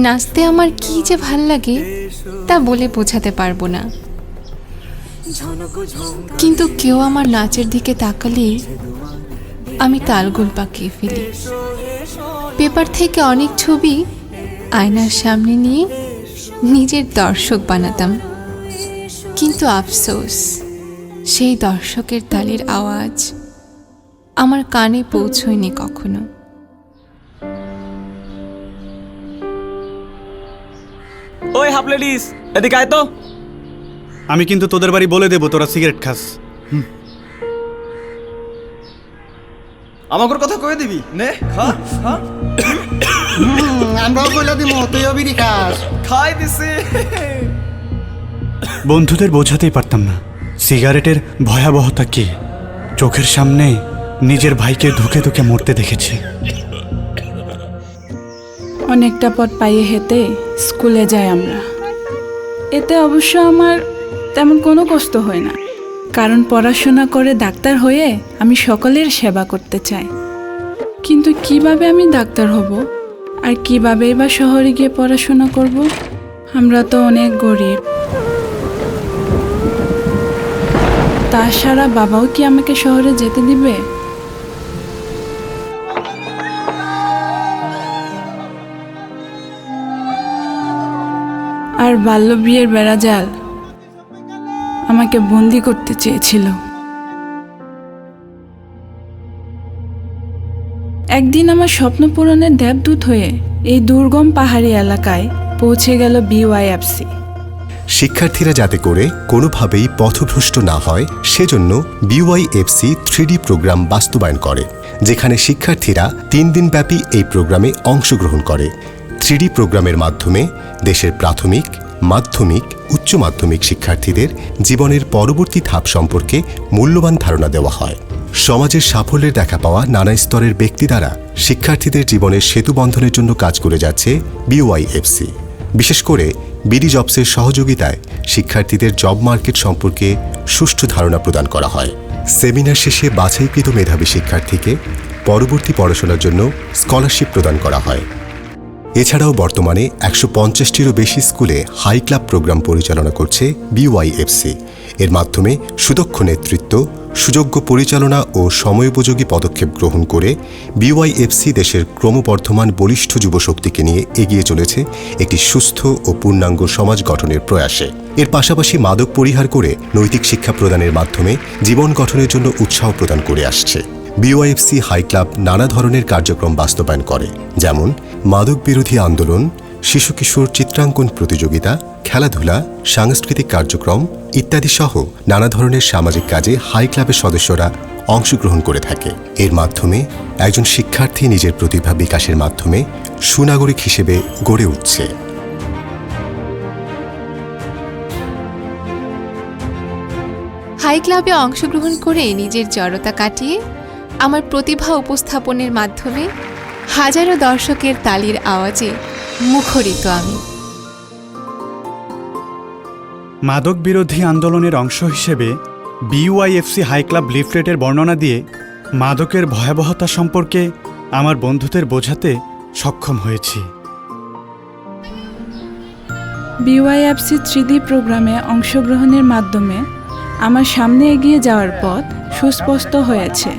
নাচতে আমার কি যে ভাল লাগে তা বলে বোঝাতে পারবো না, কিন্তু কেউ আমার নাচের দিকে তাকালে আমি তালগোল পাকিয়ে ফেলি। পেপার থেকে অনেক ছবি আয়নার সামনে নিয়ে নিজের দর্শক বানাতাম, কিন্তু আফসোস সেই দর্শকের তালির আওয়াজ আমার কানে পৌঁছয়নি কখনো। ওই হাফ লেডিস, এদিকে আয় তো। আমি কিন্তু তোদের বাড়ি বলে দেবো তোরা সিগারেট খাস। আমাকে কথা কয়ে দিবি নে, খা খা। আমরাও কইলা দিমু, তুইও বিড়ি খাস। খাই দিছি। বন্ধুদের বোঝাতেই পারতাম না সিগারেটের ভয়াবহতা কি। চোখের সামনে নিজের ভাইকে ধুকে ধুকে মরতে দেখেছি। অনেকটা পথ পাইয়ে হেঁটে স্কুলে যাই আমরা। এতে অবশ্য আমার তেমন কোনো কষ্ট হয় না, কারণ পড়াশোনা করে ডাক্তার হয়ে আমি সকলের সেবা করতে চাই। কিন্তু কিভাবে আমি ডাক্তার হব আর কিভাবেই বা শহরে গিয়ে পড়াশোনা করব? আমরা তো অনেক গরিব। তাছাড়া বাবাও কি আমাকে শহরে যেতে দিবে? আর বাল্য বিয়ের বেড়াজাল আমাকে বন্দি করতে চেয়েছিল। একদিন আমার স্বপ্ন পূরণের দেবদূত হয়ে এই দুর্গম পাহাড়ি এলাকায় পৌঁছে গেল বিওয়াইএফসি। শিক্ষার্থীরা যাতে করে কোনোভাবেই পথভ্রষ্ট না হয় সেজন্য বিওয়াইএফসি 3D প্রোগ্রাম বাস্তবায়ন করে, যেখানে শিক্ষার্থীরা 3 দিনব্যাপী এই প্রোগ্রামে অংশগ্রহণ করে। 3D প্রোগ্রামের মাধ্যমে দেশের প্রাথমিক, মাধ্যমিক, উচ্চ মাধ্যমিক শিক্ষার্থীদের জীবনের পরবর্তী ধাপ সম্পর্কে মূল্যবান ধারণা দেওয়া হয়। সমাজের সাফল্যের দেখা পাওয়া নানা স্তরের ব্যক্তি দ্বারা শিক্ষার্থীদের জীবনের সেতু বন্ধনের জন্য কাজ করে যাচ্ছে বিওয়াইএফসি। বিশেষ করে বিডি জবসের সহযোগিতায় শিক্ষার্থীদের জব মার্কেট সম্পর্কে সুষ্ঠু ধারণা প্রদান করা হয়। সেমিনার শেষে বাছাইকৃত মেধাবী শিক্ষার্থীকে পরবর্তী পড়াশোনার জন্য স্কলারশিপ প্রদান করা হয়। এছাড়াও বর্তমানে 150টিরও বেশি স্কুলে হাই ক্লাব প্রোগ্রাম পরিচালনা করছে বিওয়াইএফসি। এর মাধ্যমে সুদক্ষ নেতৃত্ব, সুযোগ্য পরিচালনা ও সময়োপযোগী পদক্ষেপ গ্রহণ করে বিওয়াইএফসি দেশের ক্রমবর্ধমান বলিষ্ঠ যুবশক্তিকে নিয়ে এগিয়ে চলেছে একটি সুস্থ ও পূর্ণাঙ্গ সমাজ গঠনের প্রয়াসে। এর পাশাপাশি মাদক পরিহার করে নৈতিক শিক্ষা প্রদানের মাধ্যমে জীবন গঠনের জন্য উৎসাহ প্রদান করে আসছে। বিওয়াইএফসি হাই ক্লাব নানা ধরনের কার্যক্রম বাস্তবায়ন করে, যেমন মাদক বিরোধী আন্দোলন, শিশু কিশোর চিত্রাঙ্কন প্রতিযোগিতা, খেলাধুলা, সাংস্কৃতিক কার্যক্রম ইত্যাদি সহ নানা ধরনের সামাজিক কাজে হাই ক্লাবের সদস্যরা অংশগ্রহণ করে থাকে। এর মাধ্যমে একজন শিক্ষার্থী নিজের প্রতিভা বিকাশের মাধ্যমে সুনাগরিক হিসেবে গড়ে উঠছে। হাই ক্লাবে অংশগ্রহণ করে নিজের জড়তা কাটিয়ে আমার প্রতিভা উপস্থাপনের মাধ্যমে হাজারো দর্শকের তালির আওয়াজে মুখরিত আমি। মাদক বিরোধী আন্দোলনের অংশ হিসেবে বিওয়াইএফসি হাই ক্লাব লিফলেটের বর্ণনা দিয়ে মাদকের ভয়াবহতা সম্পর্কে আমার বন্ধুদের বোঝাতে সক্ষম হয়েছি। বিওয়াইএফসি 3D প্রোগ্রামে অংশগ্রহণের মাধ্যমে আমার সামনে এগিয়ে যাওয়ার পথ সুস্পষ্ট হয়েছে।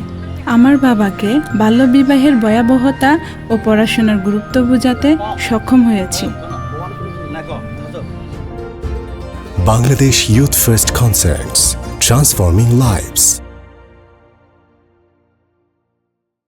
আমার বাবাকে বাল্যবিবাহের ভয়াবহতা ও পড়াশোনার গুরুত্ব বোঝাতে সক্ষম হয়েছি। Bangladesh Youth First Concerns, transforming lives.